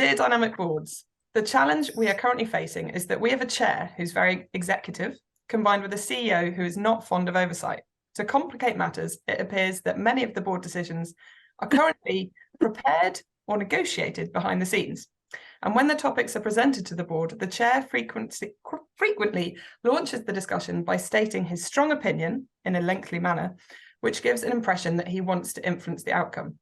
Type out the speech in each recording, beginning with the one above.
Dear Dynamic Boards, the challenge we are currently facing is that we have a chair who's very executive, combined with a CEO who is not fond of oversight. To complicate matters, it appears that many of the board decisions are currently prepared or negotiated behind the scenes. And when the topics are presented to the board, the chair frequently launches the discussion by stating his strong opinion in a lengthy manner, which gives an impression that he wants to influence the outcome.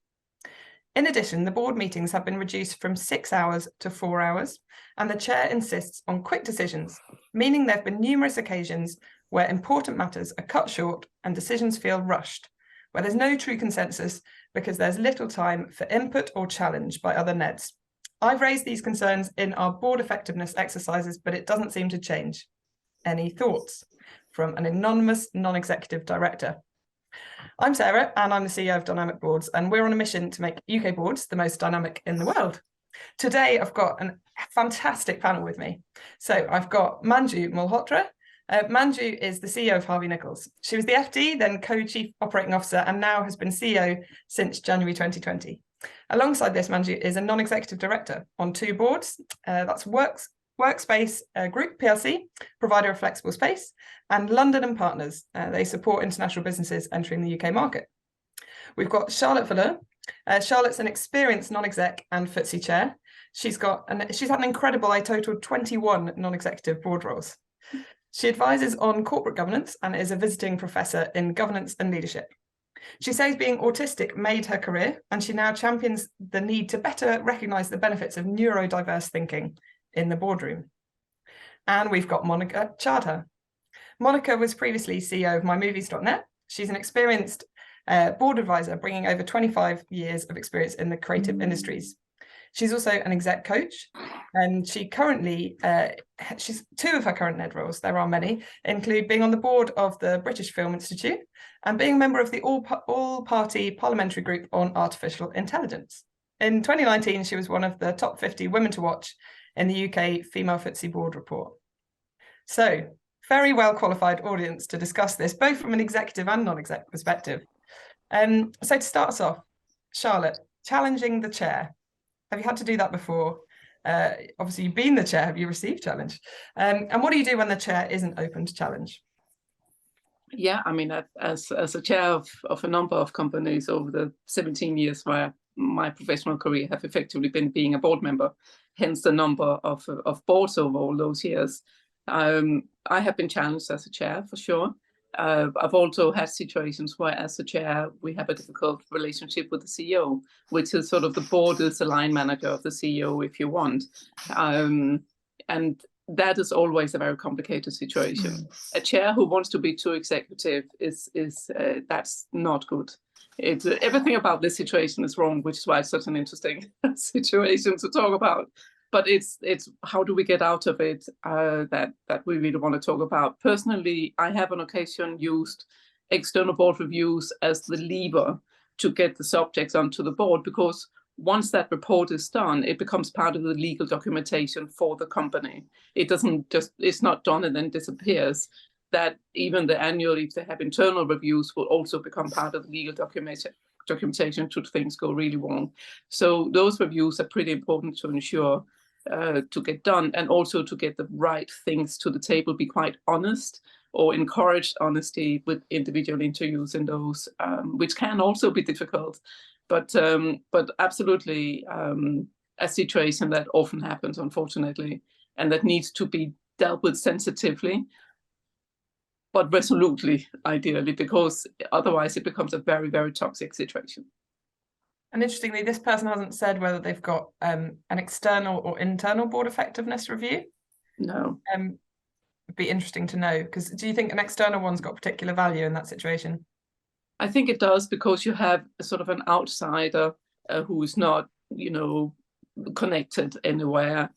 In addition, the board meetings have been reduced from 6 hours to 4 hours, and the chair insists on quick decisions, meaning there have been numerous occasions where important matters are cut short and decisions feel rushed, where there's no true consensus because there's little time for input or challenge by other NEDs. I've raised these concerns in our board effectiveness exercises, but it doesn't seem to change. Any thoughts? From an anonymous non-executive director. I'm Sarah, and I'm the CEO of Dynamic Boards, and we're on a mission to make UK boards the most dynamic in the world. Today, I've got a fantastic panel with me. So I've got Manju Malhotra. Manju is the CEO of Harvey Nichols. She was the FD, then co-chief operating officer, and now has been CEO since January 2020. Alongside this, Manju is a non-executive director on 2 boards. That's Workspace Group PLC, provider of flexible space, and London and Partners. They support international businesses entering the UK market. We've got Charlotte Fuller. Charlotte's an experienced non-exec and FTSE chair. She's had an incredible, I totaled 21 non-executive board roles. She advises on corporate governance and is a visiting professor in governance and leadership. She says being autistic made her career, and she now champions the need to better recognise the benefits of neurodiverse thinking in the boardroom. And we've got Monica Chadha. Monica was previously CEO of mymovies.net. She's an experienced board advisor, bringing over 25 years of experience in the creative industries. She's also an exec coach, and she currently, she's 2 of her current NED roles, there are many, include being on the board of the British Film Institute and being a member of the all-party parliamentary group on artificial intelligence. In 2019, she was one of the top 50 women to watch in the UK Female FTSE Board Report. So, very well qualified audience to discuss this, both from an executive and non-exec perspective. So to start us off, Charlotte, challenging the chair. Have you had to do that before? Obviously, you've been the chair. Have you received challenge? And what do you do when the chair isn't open to challenge? Yeah, I mean, as a chair of a number of companies over the 17 years where my professional career have effectively been being a board member, hence the number of boards over all those years. I have been challenged as a chair, for sure. I've also had situations where, as a chair, we have a difficult relationship with the CEO, which is sort of the board is the line manager of the CEO, if you want. And that is always a very complicated situation. A chair who wants to be too executive is that's not good. Everything about this situation is wrong, which is why it's such an interesting situation to talk about. But it's how do we get out of it that we really want to talk about. Personally, I have on occasion used external board reviews as the lever to get the subjects onto the board, because once that report is done, it becomes part of the legal documentation for the company. It's not done and then disappears. That even the annual, if they have internal reviews, will also become part of the legal documentation should things go really wrong. So those reviews are pretty important to ensure to get done, and also to get the right things to the table, be quite honest or encourage honesty with individual interviews in those, which can also be difficult. But absolutely a situation that often happens, unfortunately, and that needs to be dealt with sensitively, but resolutely, ideally, because otherwise it becomes a very, very toxic situation. And interestingly, this person hasn't said whether they've got an external or internal board effectiveness review. No. It'd be interesting to know, because do you think an external one's got particular value in that situation? I think it does, because you have a sort of an outsider who is not, connected anywhere,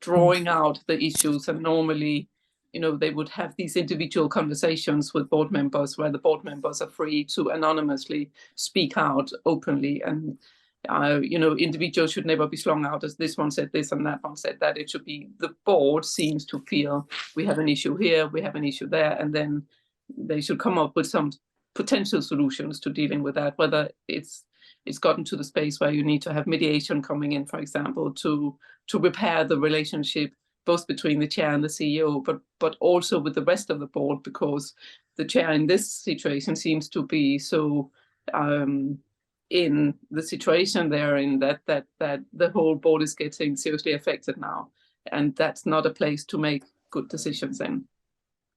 drawing out the issues, and normally, they would have these individual conversations with board members where the board members are free to anonymously speak out openly. And, individuals should never be slung out as this one said this and that one said that. It should be the board seems to feel we have an issue here, we have an issue there, and then they should come up with some potential solutions to dealing with that, whether it's it's gotten to the space where you need to have mediation coming in, for example, to repair the relationship both between the chair and the CEO, but also with the rest of the board, because the chair in this situation seems to be so in the situation they're in that the whole board is getting seriously affected now, and that's not a place to make good decisions in.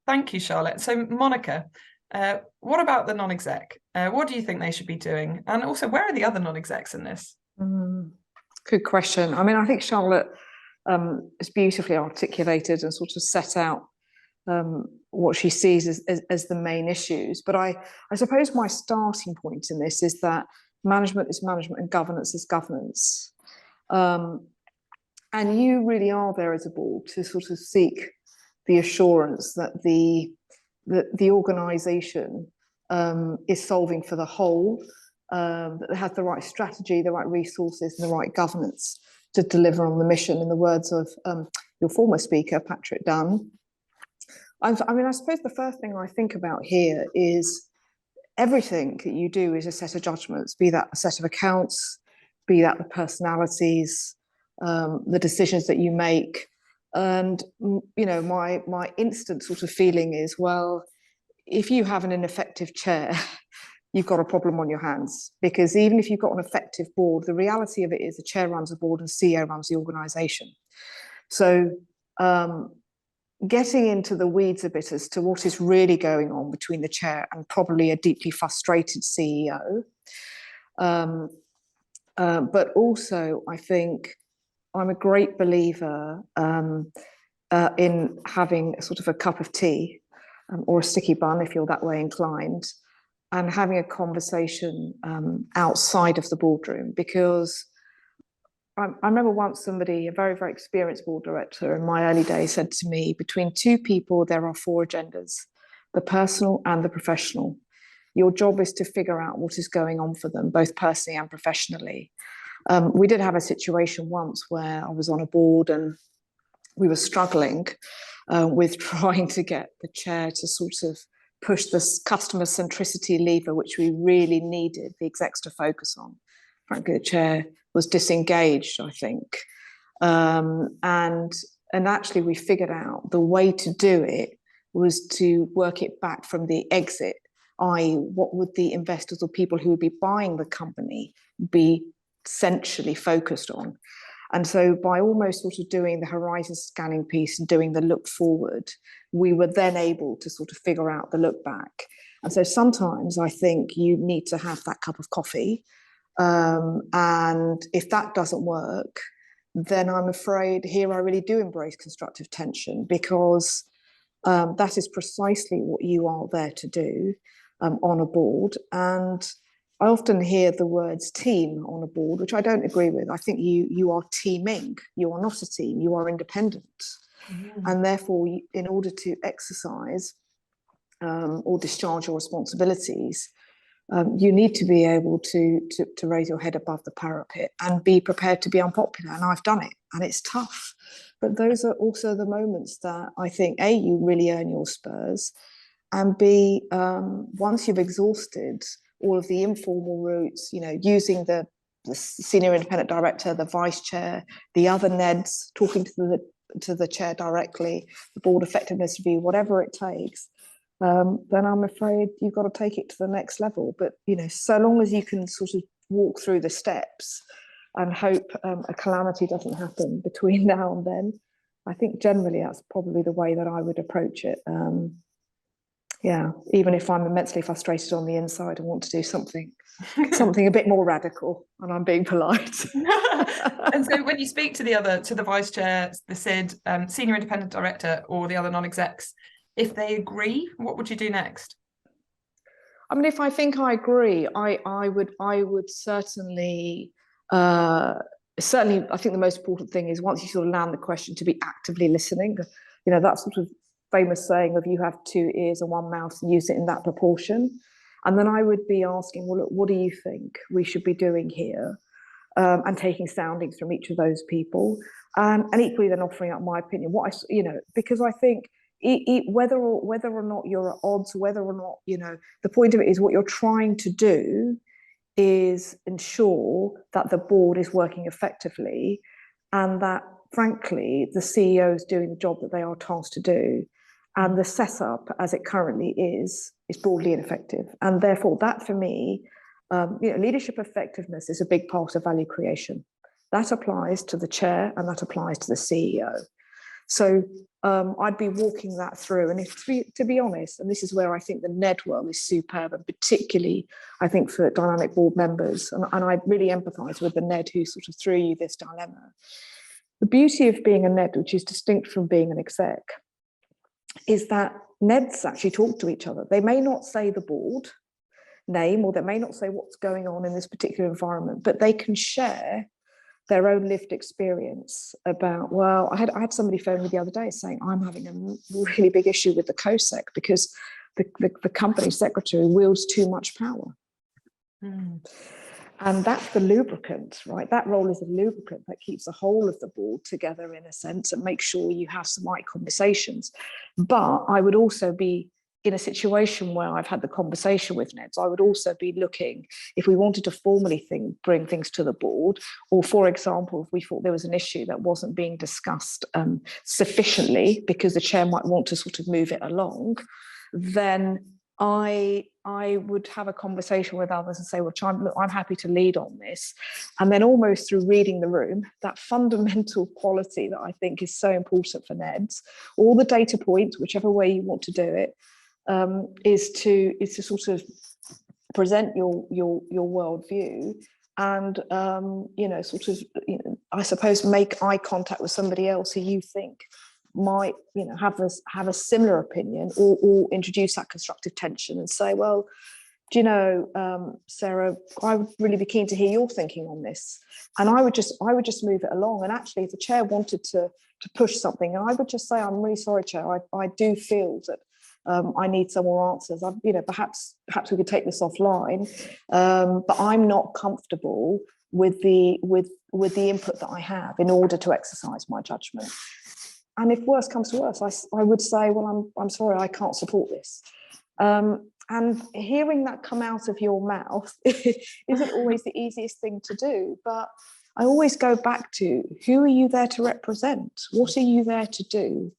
Thank you, Charlotte. So, Monica, what about the non-exec? What do you think they should be doing? And also, where are the other non-execs in this? Good question. I mean, I think Charlotte is beautifully articulated and sort of set out what she sees as the main issues. But I suppose my starting point in this is that management is management and governance is governance. And you really are there as a board to sort of seek the assurance that the organisation is solving for the whole, that it has the right strategy, the right resources, and the right governance to deliver on the mission, in the words of your former speaker, Patrick Dunn. I mean, I suppose the first thing I think about here is everything that you do is a set of judgments, be that a set of accounts, be that the personalities, the decisions that you make. And, you know, my instant sort of feeling is, well, if you have an ineffective chair, you've got a problem on your hands, because even if you've got an effective board, the reality of it is the chair runs the board and CEO runs the organisation. So getting into the weeds a bit as to what is really going on between the chair and probably a deeply frustrated CEO. But also, I think I'm a great believer in having a sort of a cup of tea or a sticky bun, if you're that way inclined, and having a conversation outside of the boardroom. Because I remember once somebody, a very, very experienced board director in my early days, said to me, between two people, there are 4 agendas, the personal and the professional. Your job is to figure out what is going on for them, both personally and professionally. We did have a situation once where I was on a board and we were struggling with trying to get the chair to sort of push this customer centricity lever, which we really needed the execs to focus on. Frankly, the chair was disengaged, I think. And actually we figured out the way to do it was to work it back from the exit, i.e. what would the investors or people who would be buying the company be essentially focused on. And so by almost sort of doing the horizon scanning piece and doing the look forward, we were then able to sort of figure out the look back. And so sometimes I think you need to have that cup of coffee. And if that doesn't work, then I'm afraid here I really do embrace constructive tension, because that is precisely what you are there to do on a board. And I often hear the words team on a board, which I don't agree with. I think you are teaming. You are not a team. You are independent. And therefore, in order to exercise or discharge your responsibilities, you need to be able to raise your head above the parapet and be prepared to be unpopular. And I've done it, and it's tough. But those are also the moments that I think, A, you really earn your spurs, and B, once you've exhausted all of the informal routes, you know, using the senior independent director, the vice chair, the other NEDs, talking to the chair directly, the board effectiveness review, whatever it takes, then I'm afraid you've got to take it to the next level. But, you know, so long as you can sort of walk through the steps and hope a calamity doesn't happen between now and then, I think generally that's probably the way that I would approach it. Yeah, even if I'm immensely frustrated on the inside and want to do something a bit more radical, and I'm being polite. And so when you speak to the vice chair, the SID, senior independent director, or the other non-execs, if they agree, what would you do next? I mean, if I think I agree, I would certainly I think the most important thing is, once you sort of land the question, to be actively listening. You know, that sort of famous saying of you have 2 ears and 1 mouth, and use it in that proportion. And then I would be asking, well, look, what do you think we should be doing here? And taking soundings from each of those people, and equally then offering up my opinion. Because I think whether or not you're at odds, whether or not, you know, the point of it is what you're trying to do is ensure that the board is working effectively, and that, frankly, the CEO is doing the job that they are tasked to do, and the setup as it currently is broadly ineffective. And therefore, that for me, leadership effectiveness is a big part of value creation. That applies to the chair and that applies to the CEO. So I'd be walking that through. And to be honest, and this is where I think the NED world is superb, and particularly I think for dynamic board members, and I really empathise with the NED who sort of threw you this dilemma. The beauty of being a NED, which is distinct from being an exec, is that NEDs actually talk to each other. They may not say the board name, or they may not say what's going on in this particular environment, but they can share their own lived experience about, well, I had somebody phone me the other day saying, I'm having a really big issue with the COSEC because the company secretary wields too much power. And that's the lubricant, right? That role is a lubricant that keeps the whole of the board together, in a sense, and makes sure you have some right conversations. But I would also be in a situation where I've had the conversation with NEDs, I would also be looking, if we wanted to formally bring things to the board, or for example, if we thought there was an issue that wasn't being discussed sufficiently because the chair might want to sort of move it along, then I would have a conversation with others and say, well, look, I'm happy to lead on this. And then almost through reading the room, that fundamental quality that I think is so important for NEDs, all the data points, whichever way you want to do it, is to sort of present your worldview and I suppose make eye contact with somebody else who you think might have a similar opinion, or introduce that constructive tension and say, well, do you know, Sarah, I would really be keen to hear your thinking on this. And I would just move it along. And actually, if the chair wanted to push something, I would just say, I'm really sorry, Chair, I do feel that I need some more answers. Perhaps we could take this offline, but I'm not comfortable with the input that I have in order to exercise my judgment. And if worse comes to worse, I would say, well, I'm sorry, I can't support this. And hearing that come out of your mouth isn't always the easiest thing to do, but I always go back to, who are you there to represent? What are you there to do?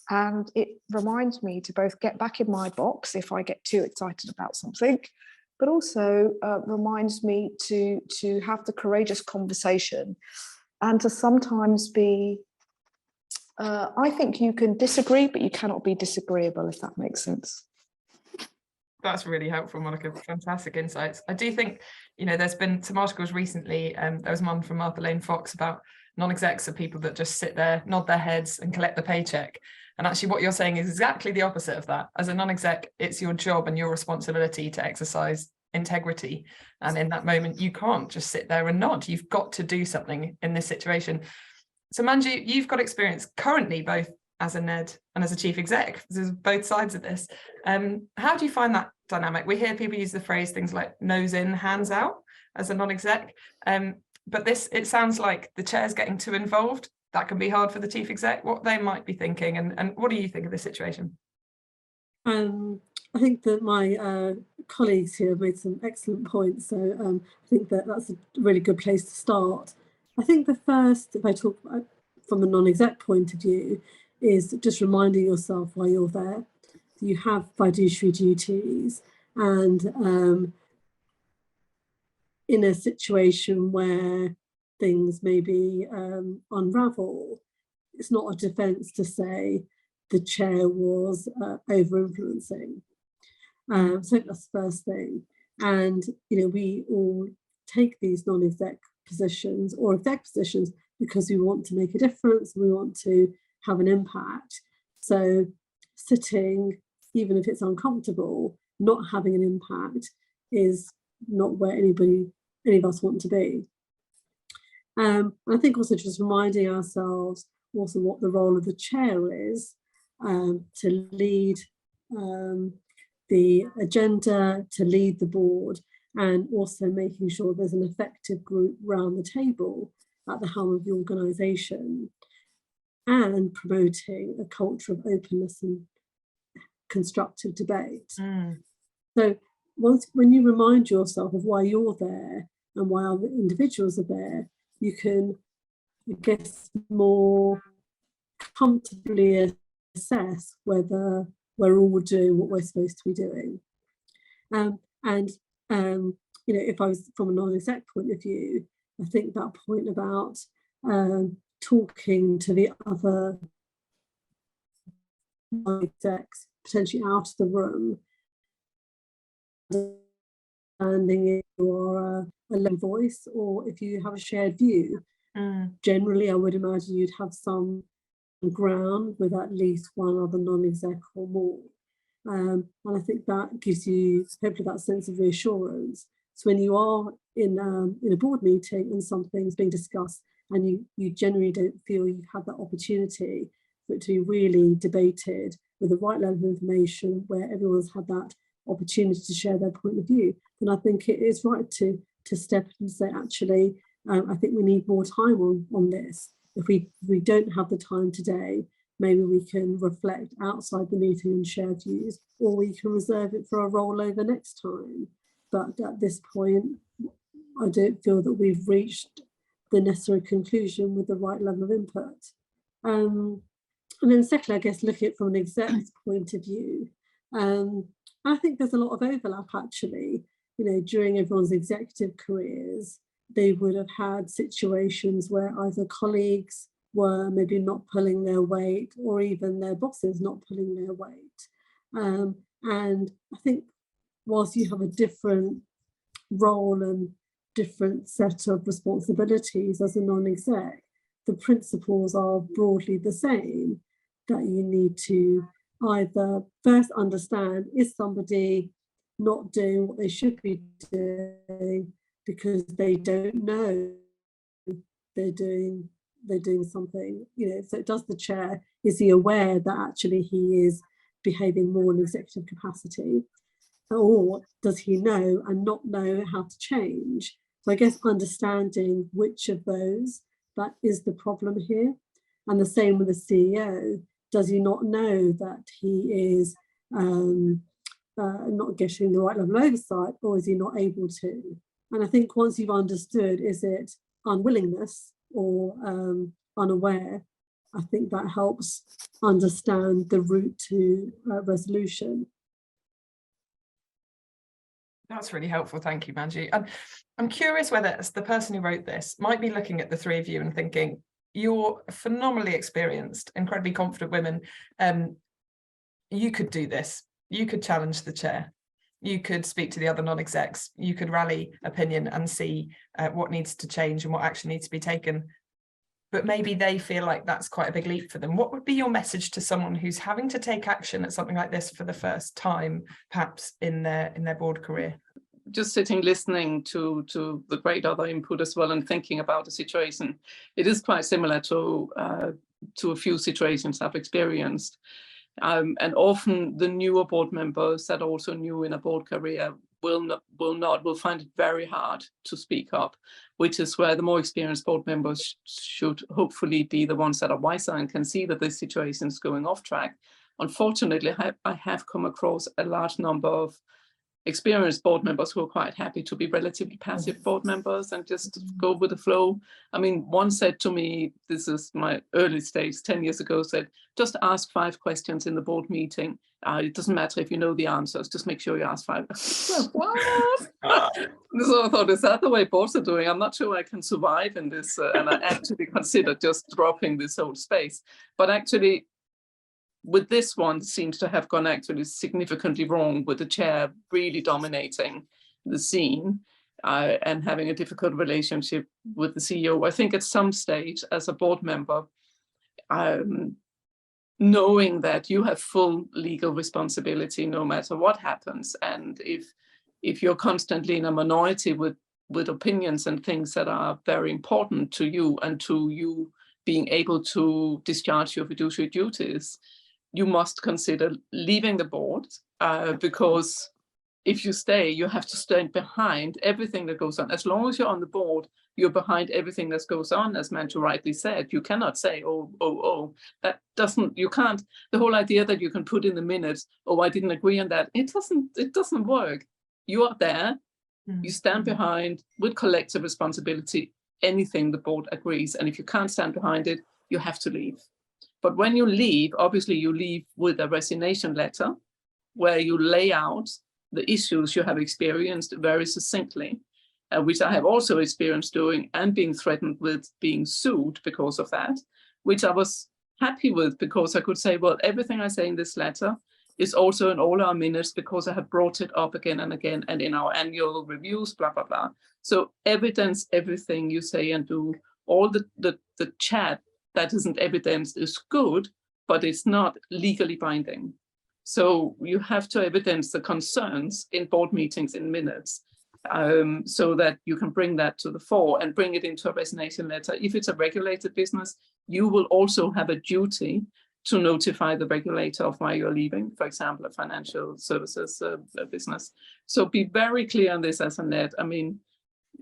And it reminds me to both get back in my box if I get too excited about something, but also reminds me to have the courageous conversation and to sometimes be, I think you can disagree, but you cannot be disagreeable, if that makes sense. That's really helpful, Monica. Fantastic insights. I do think, there's been some articles recently. There was one from Martha Lane Fox about non-execs are people that just sit there, nod their heads and collect the paycheck. And actually what you're saying is exactly the opposite of that. As a non-exec, it's your job and your responsibility to exercise integrity. And in that moment, you can't just sit there and nod. You've got to do something in this situation. So Manju, you've got experience currently both as a NED and as a chief exec. There's both sides of this. How do you find that dynamic? We hear people use the phrase things like nose in, hands out as a non-exec. But it sounds like the chair's getting too involved. That can be hard for the chief exec, what they might be thinking. And what do you think of this situation? I think that my colleagues here have made some excellent points. So I think that's a really good place to start. I think the first, if I talk about from a non-exec point of view, is just reminding yourself why you're there. You have fiduciary duties, and in a situation where things maybe unravel, it's not a defence to say the chair was over-influencing. So that's the first thing. And, we all take these non-exec positions or exec positions because we want to make a difference, we want to have an impact. So sitting, even if it's uncomfortable, not having an impact is not where any of us want to be. I think also just reminding ourselves also what the role of the chair is, to lead the agenda, to lead the board, and also making sure there's an effective group round the table at the helm of the organisation, and promoting a culture of openness and constructive debate. So when you remind yourself of why you're there and why other individuals are there, you can, I guess, more comfortably assess whether we're all doing what we're supposed to be doing. You know, if I was from a non-exec point of view, I think that point about talking to the other non-execs potentially out of the room, understanding if you are a lone voice or if you have a shared view. Generally, I would imagine you'd have some ground with at least one other non-exec or more. And I think that gives you hopefully that sense of reassurance. So when you are in a board meeting and something's being discussed and you generally don't feel you've had that opportunity for it to be really debated with the right level of information where everyone's had that opportunity to share their point of view, then I think it is right to step in and say, actually, I think we need more time on this. If we don't have the time today, maybe we can reflect outside the meeting and share views, or we can reserve it for a rollover next time. But at this point, I don't feel that we've reached the necessary conclusion with the right level of input. And then secondly, I guess, look at it from an exec's point of view. I think there's a lot of overlap, actually. You know, during everyone's executive careers, they would have had situations where either colleagues were maybe not pulling their weight, or even their bosses not pulling their weight. And I think whilst you have a different role and different set of responsibilities as a non-exec, the principles are broadly the same, that you need to either first understand, is somebody not doing what they should be doing because they don't know they're doing something, you know. So does the chair, is he aware that actually he is behaving more in executive capacity, or does he know and not know how to change? So I guess understanding which of those that is the problem here. And the same with the CEO. Does he not know that he is not getting the right level of oversight, or is he not able to? And I think once you've understood, is it unwillingness or unaware, I think that helps understand the route to resolution. That's really helpful. Thank you, Manju. And I'm curious whether, as the person who wrote this, might be looking at the three of you and thinking, you're phenomenally experienced, incredibly confident women. You could do this. You could challenge the chair. You could speak to the other non-execs. You could rally opinion and see what needs to change and what action needs to be taken. But maybe they feel like that's quite a big leap for them. What would be your message to someone who's having to take action at something like this for the first time, perhaps in their board career? Just sitting listening to the great other input as well and thinking about the situation, it is quite similar to a few situations I've experienced. And often the newer board members that are also new in a board career will find it very hard to speak up, which is where the more experienced board members should hopefully be the ones that are wiser and can see that this situation is going off track. Unfortunately, I have come across a large number of experienced board members who are quite happy to be relatively passive board members and just go with the flow. I mean, one said to me, this is my early stage, 10 years ago, said, just ask 5 questions in the board meeting. It doesn't matter if you know the answers, just make sure you ask 5. What? So I thought, is that the way boards are doing? I'm not sure I can survive in this. And I actually considered just dropping this whole space. But actually, with this one, seems to have gone actually significantly wrong, with the chair really dominating the scene and having a difficult relationship with the CEO. I think at some stage as a board member, knowing that you have full legal responsibility no matter what happens, and if you're constantly in a minority with opinions and things that are very important to you and to you being able to discharge your fiduciary duties, you must consider leaving the board, because if you stay, you have to stand behind everything that goes on. As long as you're on the board, you're behind everything that goes on, as Manju rightly said. You cannot say, oh, that doesn't, you can't, the whole idea that you can put in the minutes, oh, I didn't agree on that, it doesn't work. you are there, you stand behind with collective responsibility anything the board agrees, and if you can't stand behind it, you have to leave. But when you leave, obviously you leave with a resignation letter where you lay out the issues you have experienced very succinctly, which I have also experienced doing, and being threatened with being sued because of that, which I was happy with, because I could say, well, everything I say in this letter is also in all our minutes, because I have brought it up again and again, and in our annual reviews, blah, blah, blah. So evidence everything you say and do. All the chat that isn't evidence is good, but it's not legally binding. So you have to evidence the concerns in board meetings in minutes, so that you can bring that to the fore and bring it into a resignation letter. If it's a regulated business, you will also have a duty to notify the regulator of why you're leaving, for example, a financial services business. So be very clear on this as a NED. I mean,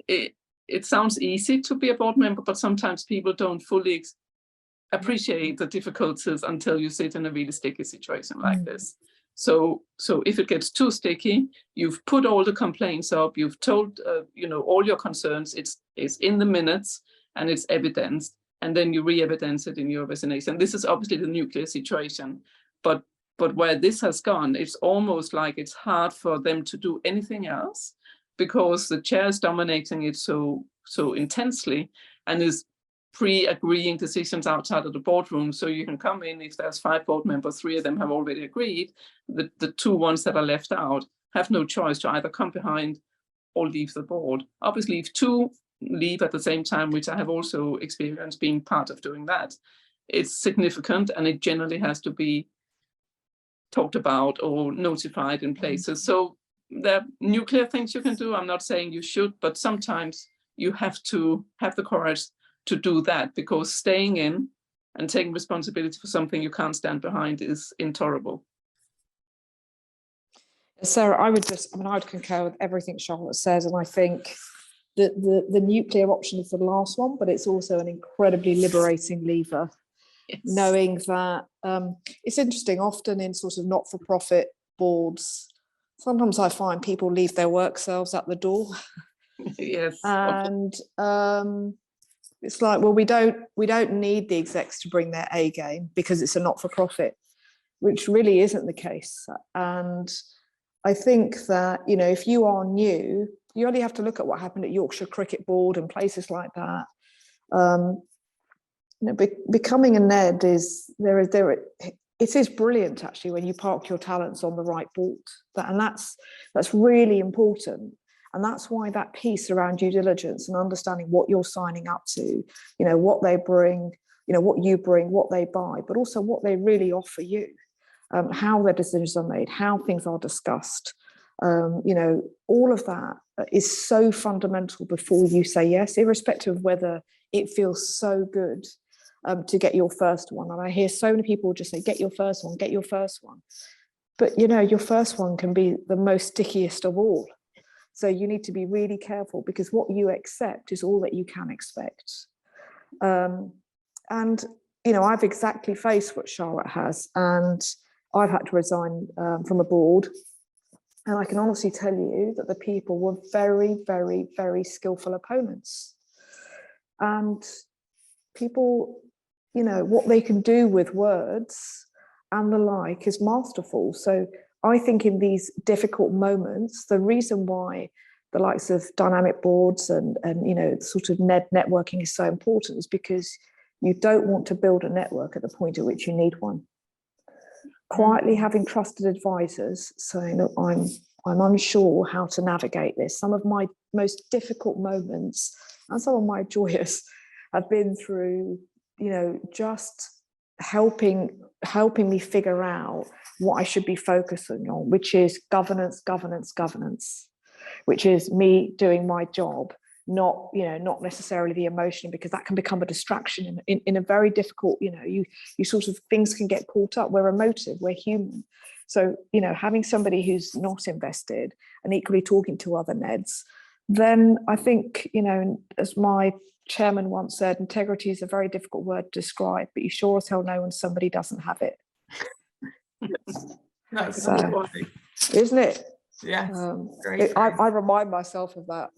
it sounds easy to be a board member, but sometimes people don't fully appreciate the difficulties until you sit in a really sticky situation like this. So if it gets too sticky, you've put all the complaints up, you've told all your concerns, it's in the minutes and it's evidenced, and then you re-evidence it in your resignation. This is obviously the nuclear situation, but where this has gone, it's almost like it's hard for them to do anything else, because the chair is dominating it so intensely and is pre-agreeing decisions outside of the boardroom. So you can come in, if there's 5 board members, 3 of them have already agreed. The 2 ones that are left out have no choice to either come behind or leave the board. Obviously, if 2 leave at the same time, which I have also experienced being part of doing that, it's significant, and it generally has to be talked about or notified in places. So there are nuclear things you can do. I'm not saying you should, but sometimes you have to have the courage to do that, because staying in and taking responsibility for something you can't stand behind is intolerable. Sarah, I would concur with everything Charlotte says, and I think that the nuclear option is the last one, but it's also an incredibly liberating lever. Yes. Knowing that it's interesting, often in sort of not-for-profit boards, sometimes I find people leave their work selves at the door. Yes. And it's like, well, we don't need the execs to bring their A game because it's a not-for-profit, which really isn't the case. And I think that, if you are new, you only have to look at what happened at Yorkshire Cricket Board and places like that. Becoming a NED it is brilliant, actually, when you park your talents on the right board. And that's really important. And that's why that piece around due diligence and understanding what you're signing up to, what they bring, what you bring, what they buy, but also what they really offer you, how their decisions are made, how things are discussed. All of that is so fundamental before you say yes, irrespective of whether it feels so good to get your first one. And I hear so many people just say, get your first one, get your first one. But, your first one can be the most stickiest of all. So you need to be really careful, because what you accept is all that you can expect. And, I've exactly faced what Charlotte has, and I've had to resign from a board. And I can honestly tell you that the people were very, very, very skillful opponents. And people, what they can do with words and the like is masterful. So I think in these difficult moments, the reason why the likes of dynamic boards and sort of NED networking is so important is because you don't want to build a network at the point at which you need one. Quietly having trusted advisors saying, look, I'm unsure how to navigate this. Some of my most difficult moments and some of my joyous have been through, just helping me figure out what I should be focusing on, which is governance, which is me doing my job, not necessarily the emotion, because that can become a distraction in a very difficult, you sort of, things can get caught up. We're emotive, we're human. So, having somebody who's not invested and equally talking to other NEDs, then I think, as my chairman once said, integrity is a very difficult word to describe, but you sure as hell know when somebody doesn't have it. That's So, isn't it? Yes, great. I remind myself of that.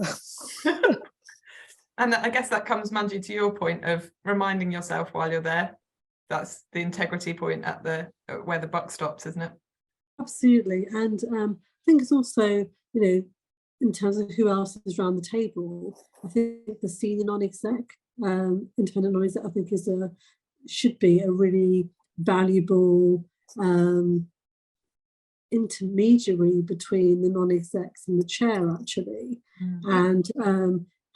And I guess that comes, Manju, to your point of reminding yourself while you're there. That's the integrity point at where the buck stops, isn't it? Absolutely. And I think it's also, in terms of who else is around the table, I think the senior non-exec, independent non-exec, I think should be a really valuable intermediary between the non-execs and the chair, actually. And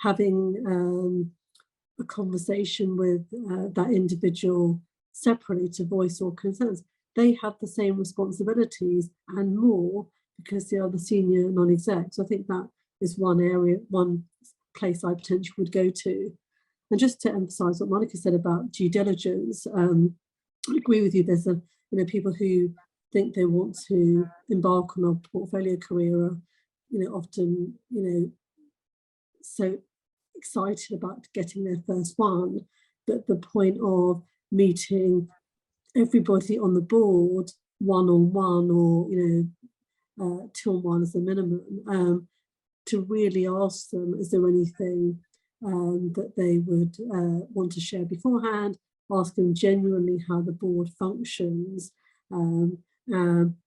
having a conversation with that individual separately to voice all concerns. They have the same responsibilities and more because they are the senior non-execs. I think that is one place I potentially would go to. And just to emphasise what Monica said about due diligence, I agree with you. There's people who think they want to embark on a portfolio career are, often, so excited about getting their first one, but the point of meeting everybody on the board one-on-one or 2-on-1 as a minimum, to really ask them, is there anything that they would want to share beforehand, ask them genuinely how the board functions, and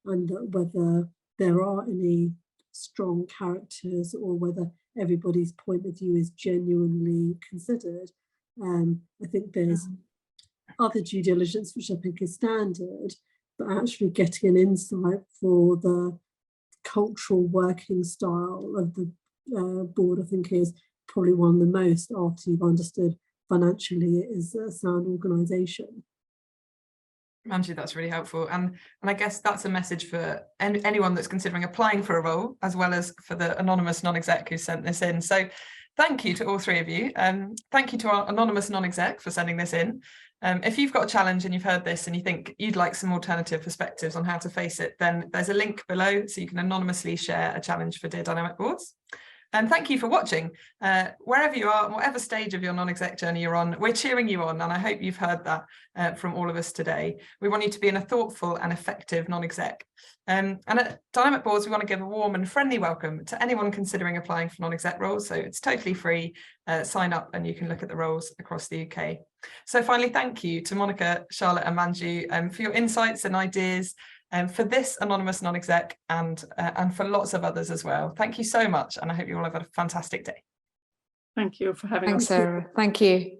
whether there are any strong characters or whether everybody's point of view is genuinely considered. I think there's other due diligence which I think is standard, but actually getting an insight for the cultural working style of the board, I think, is probably one of the most, after you've understood financially it is a sound organisation. Manju, that's really helpful, and I guess that's a message for anyone that's considering applying for a role, as well as for the anonymous non-exec who sent this in. So thank you to all three of you. Thank you to our anonymous non-exec for sending this in. If you've got a challenge and you've heard this and you think you'd like some alternative perspectives on how to face it, then there's a link below so you can anonymously share a challenge for Dear Dynamic Boards. And thank you for watching. Wherever you are, whatever stage of your non-exec journey you're on, we're cheering you on, and I hope you've heard that from all of us today. We want you to be in a thoughtful and effective non-exec. And at Dynamic Boards, we want to give a warm and friendly welcome to anyone considering applying for non-exec roles, so it's totally free. Sign up and you can look at the roles across the UK. So finally, thank you to Monica, Charlotte and Manju for your insights and ideas, for this anonymous non-exec and for lots of others as well. Thank you so much, and I hope you all have a fantastic day. Thank you for having us. Thanks, Sarah. Thank you.